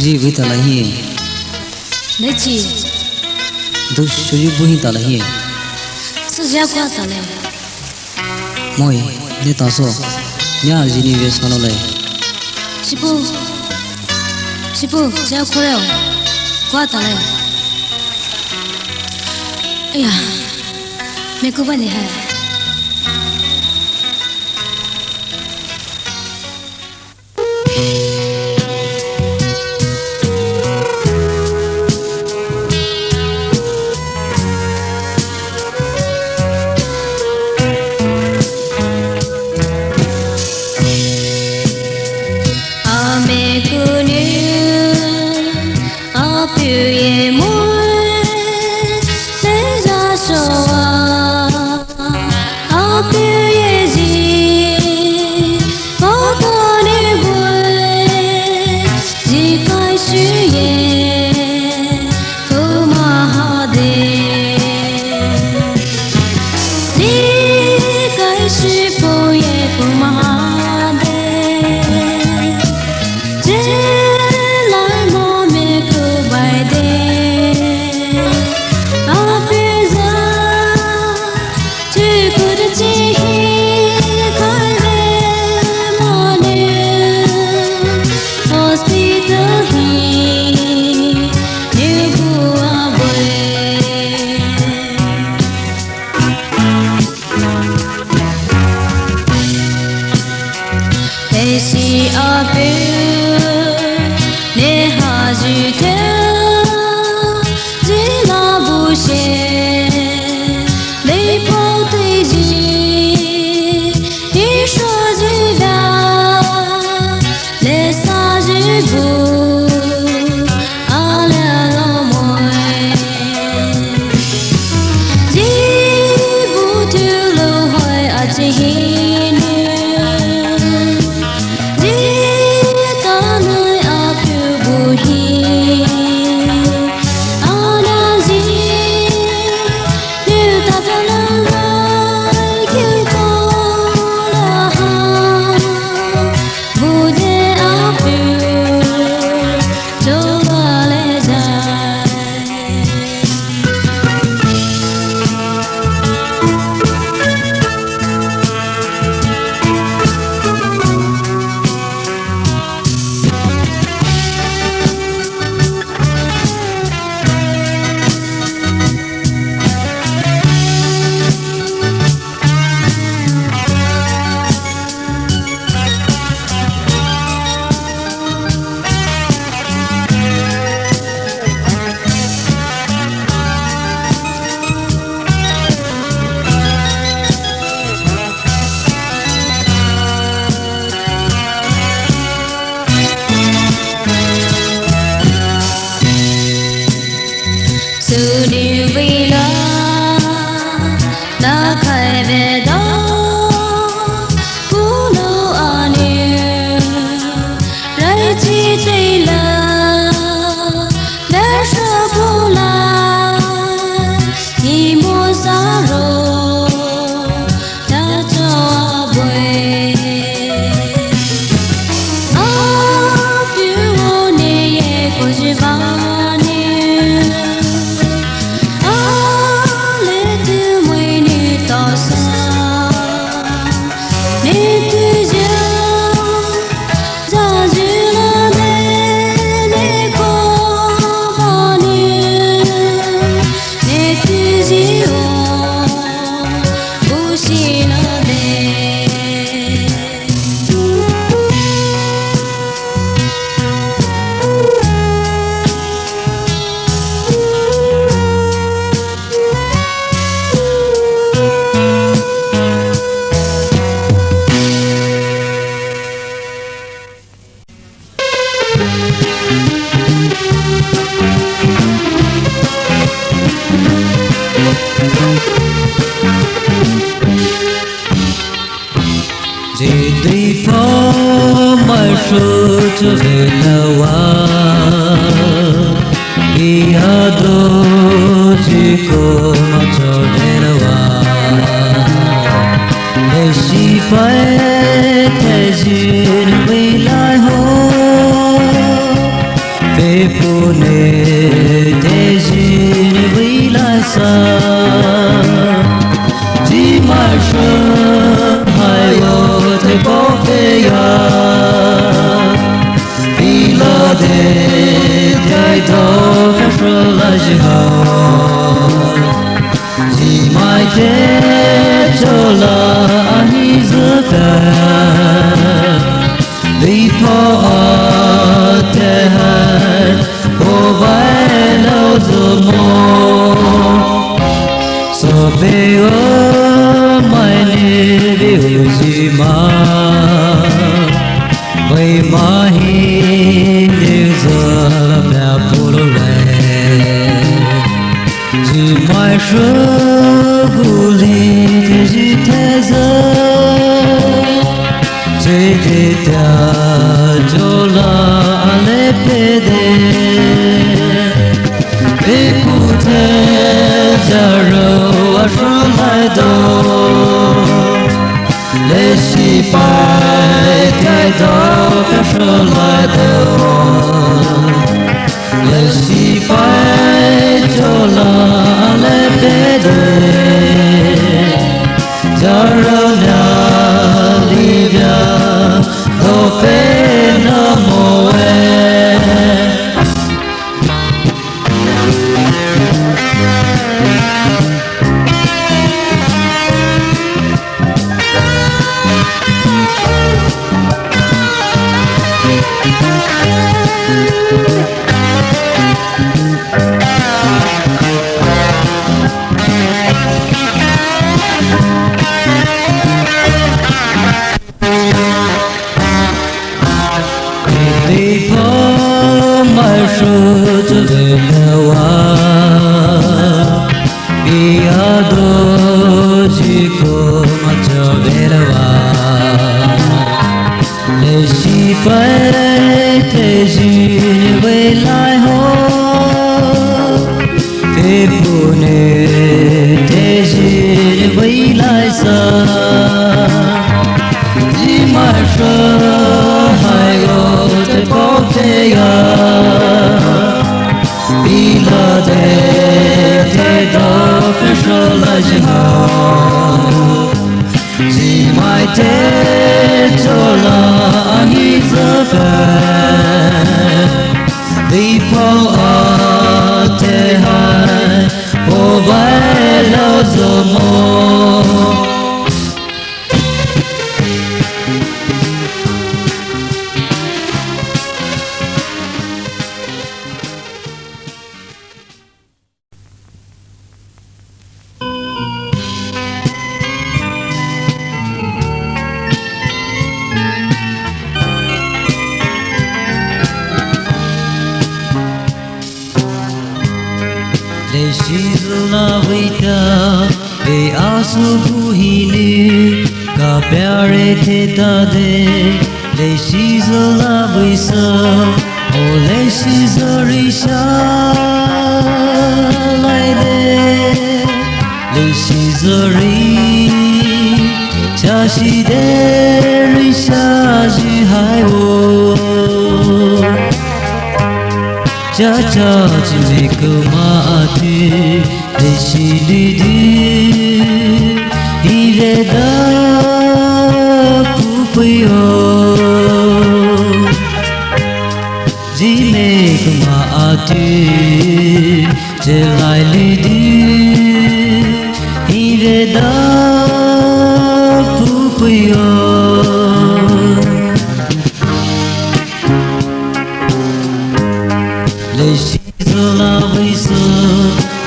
जी भी तलही लेची दो शुरू बुही तलही सुजा को तले मोई ने तासो न्या जिनी वेस कनोले शिपू शिपू जा खोलो को तले या मेरे को बने है Hospital Before 说着为了我，比亚多几个嘛着为了我，泪洗白的心未来后，非不能的心未来生。说还有这宝贝呀，比了的都分手了之后，只买的走了你这份，离谱啊的爱，我为了做梦。泪洗了味道，被阿苏不依你，嘎别人听到的，泪洗了味色，哦泪洗了日下来的，泪洗了日，恰西的日下去海我。家家只每个马蹄，泪洗里的，一月的不会有。只每个马蹄，这来里的，一月的不会有。泪洗了灰色，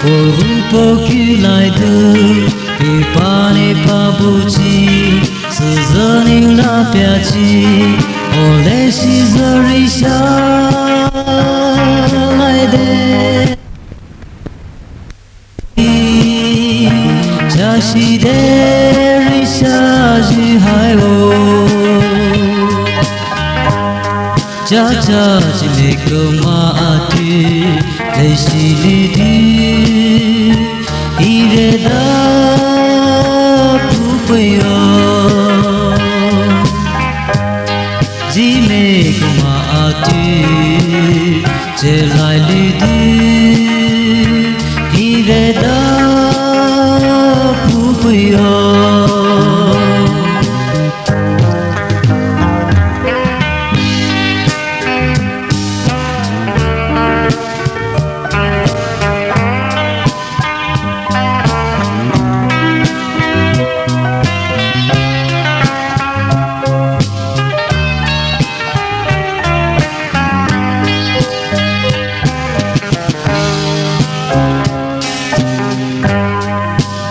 我不跑起来的，别把你怕不起，是着你那边起，我泪洗着日下来的，恰西的日下去海哦。家家只每个马蹄，泪洗里的，一月的不会有。只每个马蹄，这来里的，一月的不会有。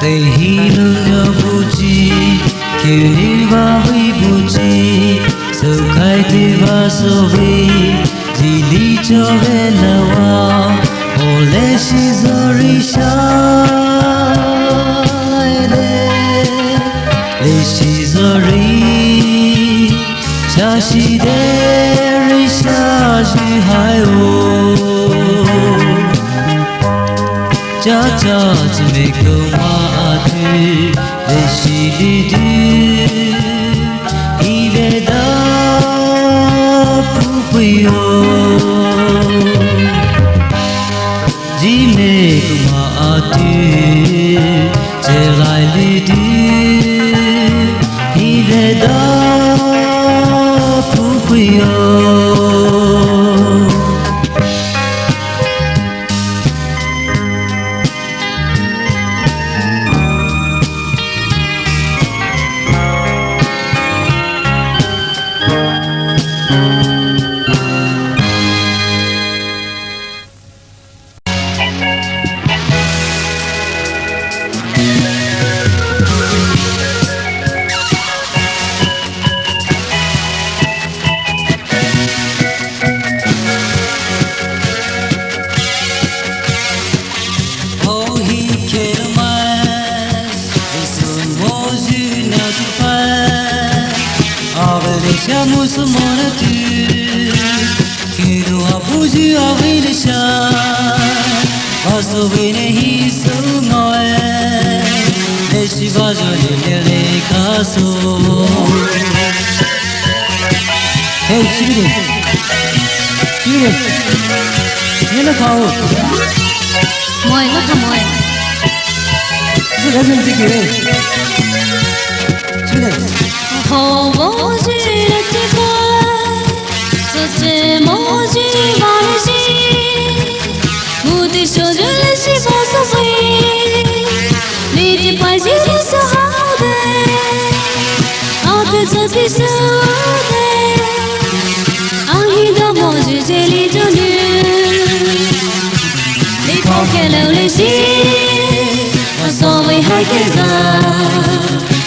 被遗了不及，给你把回不及，走开的把所谓，你离就为了我，我泪洗着日下来的，泪洗着日，恰西的日下去海哦。家家只每个马蹄，泪洗里的，一月的不会有。只每个马蹄，这来里的，一月的不会有。you are with the shine, also with a he's so noise. She was only little castle. Hey, Chidi, you look how. Moi look how moi. So doesn't take it. Chidi. Oh, moji rete koi, soche moji varji, mudi shojule shi bosoi, niji paji sahade, aate jati sahade, ahi da moji jeli jonu, lipo ke lole shi, asoi hai ke za.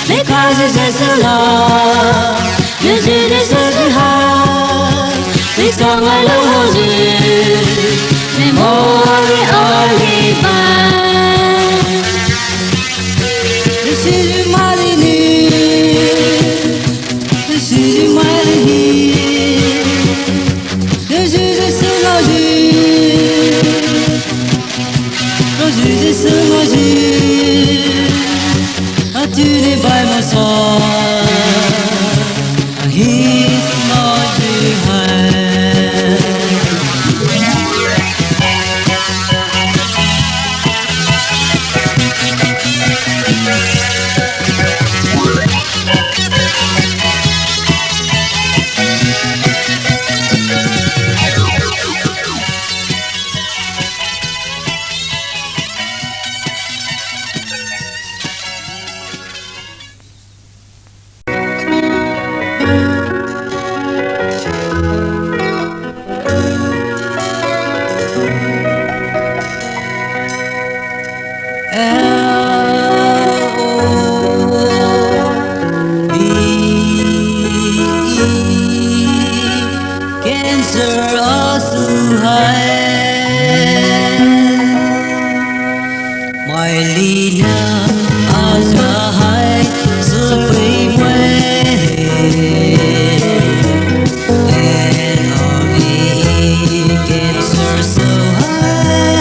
Les cases sont là, les yeux sont high, les sangs à l'orange, les mots à l'hiver. Je suis du marinier, je suis du marinier, les yeux sont logés, les yeux sont logés. Tu n'es pas mon sang, he's not behind. Cancer also high, my leader as a high supreme way, and cancer so high,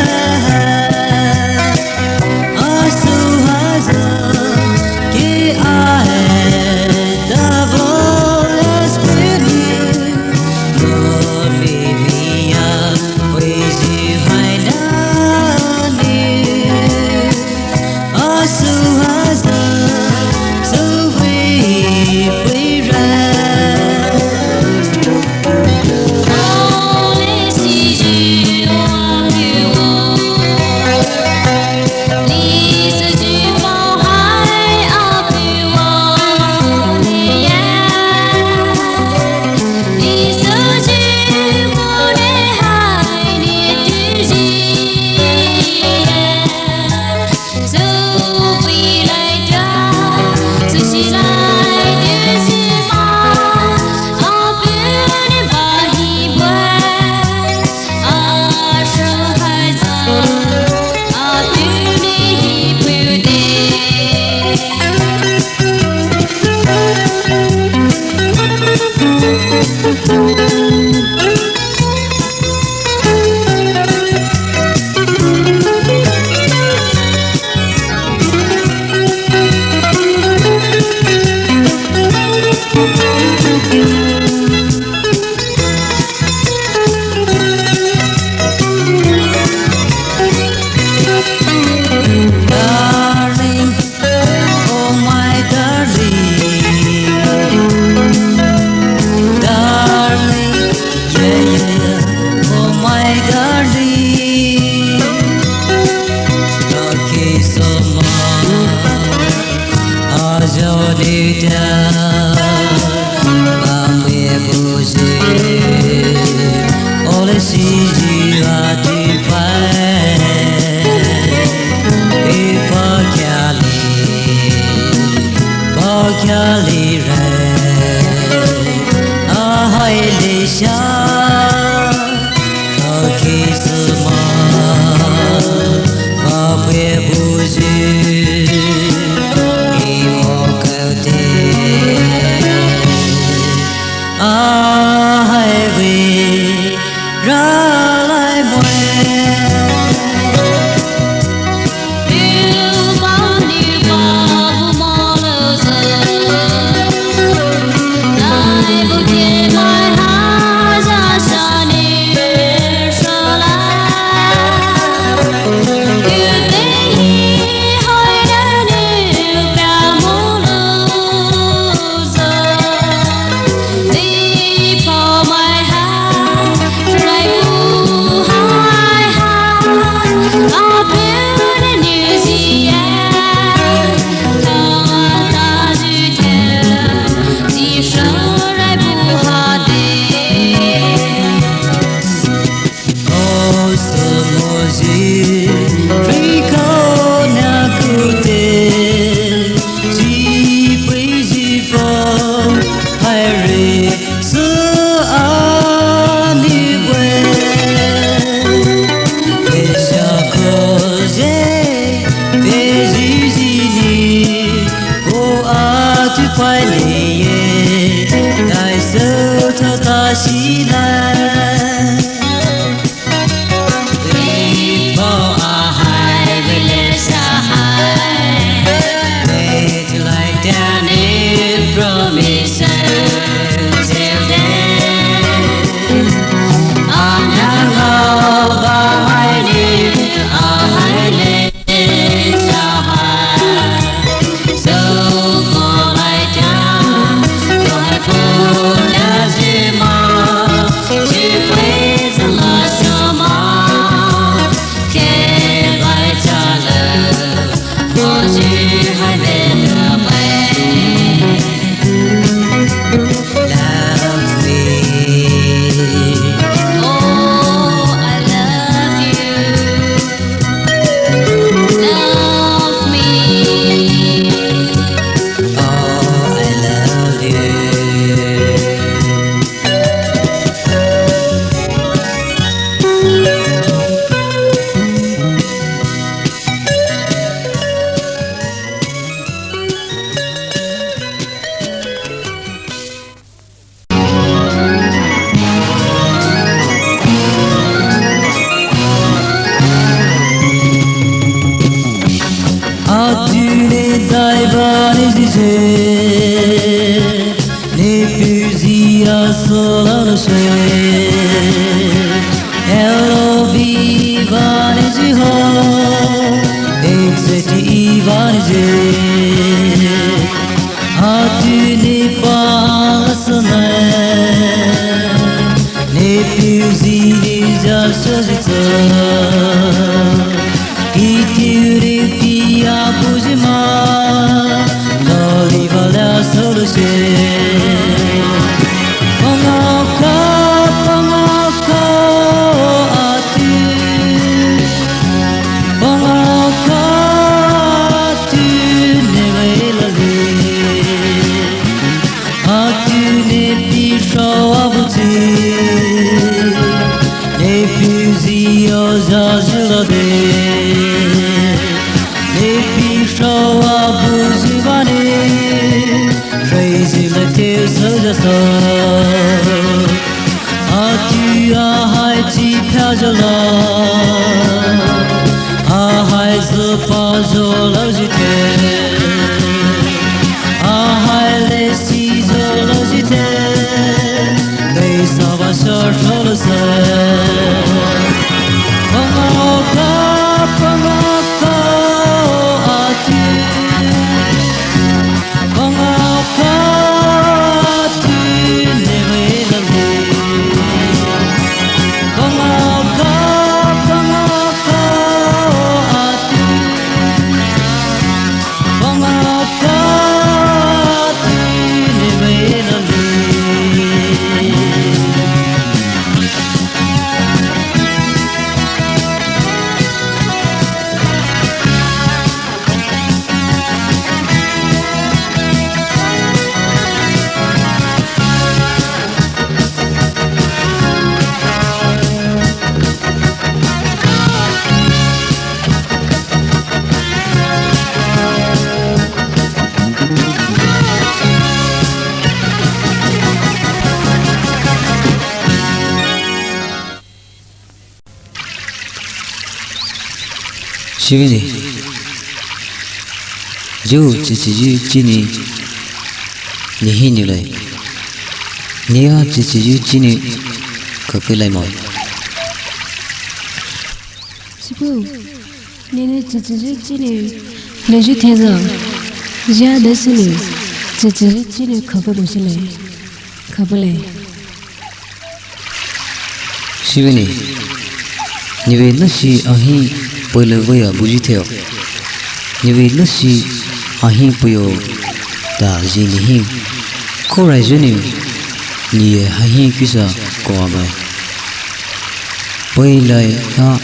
also has a get ahead of all experience. Ra 是不是？就今年你很牛嘞，你要今年可不来嘛？师傅，你今年连续天上，家的是你，今年可不是来，可不来。是不是？你为那些阿兄。为了为了不去跳，因为那些阿兄不要打击你兄，后来这里你阿兄其实过来，回来啊，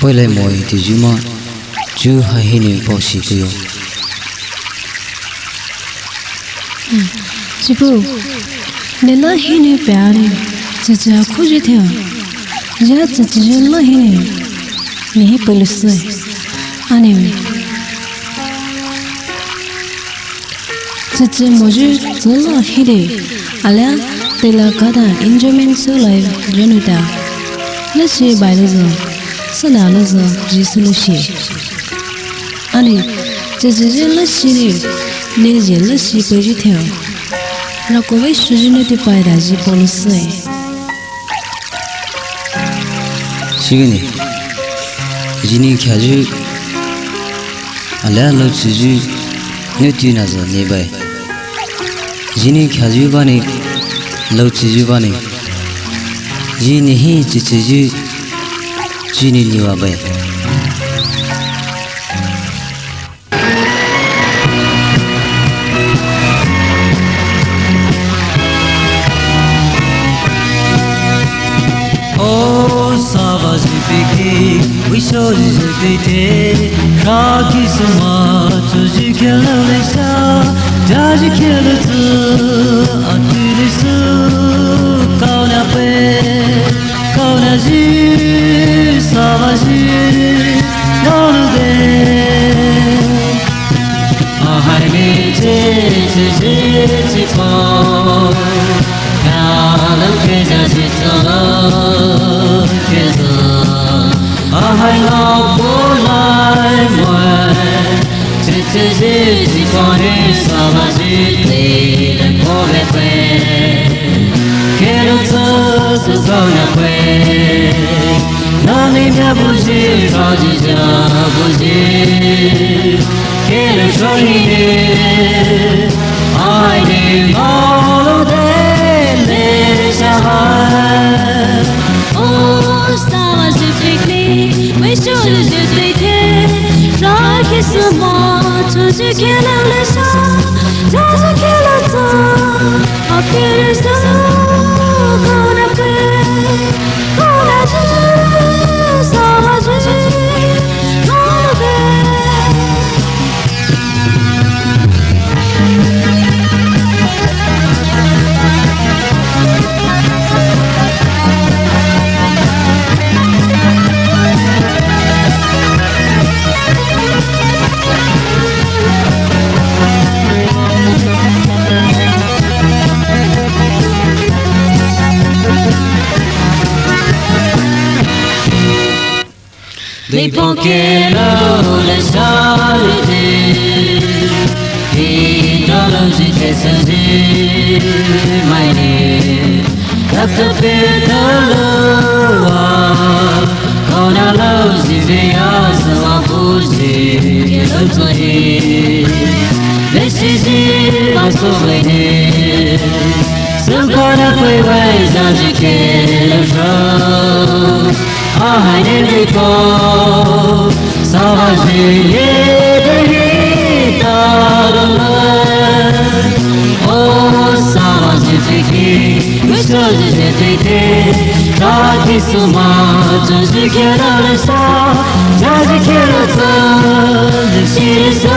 未来莫一的就嘛，就还一年保持个哟。师傅，你那一年别的，这这苦日条，人这这那一年，你不了事，安尼。这这么日做了一年，阿拉对了个的 enjoyment 做来人的，那些白了子。是哪了子？只是了些，阿你这只人了些的，你人了些不一条，那各位学生的白的是不了事哎。是个呢，今年开始，阿拉老师就牛丢那子那白，今年开始把你老师就把你，今年嘿这就。今年你话呗？哦，沙巴是北京，为啥是北京？啥其实嘛，就是看了那啥，就是看了这，啊对的是，高那北，高那是。Savaşı yolde Ahaymi tezi po Kalam keza zitala keza Ahay no bolay moy Tezi po ne savaşı tlile pove pe Kero tzu gona pe Nani mia buji, rajija buji, kere shonine, aine malo de le shahar. Oh, stava zifrikli, we should zifrikli, rakhi sama, tuji kela lesha, jaja kela ta, apir sa, kona pe, kona ji. They poke lo le salute He dollars it kesazi my name Dr. Pedaloa Kona lo zivya sa buzi Kelo tohi This is it masovene Sankara koi wai zanji kelo shro Ahay ne ko savaşı yedi tarla O savaşı fikri Müşteri dedikti Raki suma Cüzü keralesa Cüzü keralesa Şirisa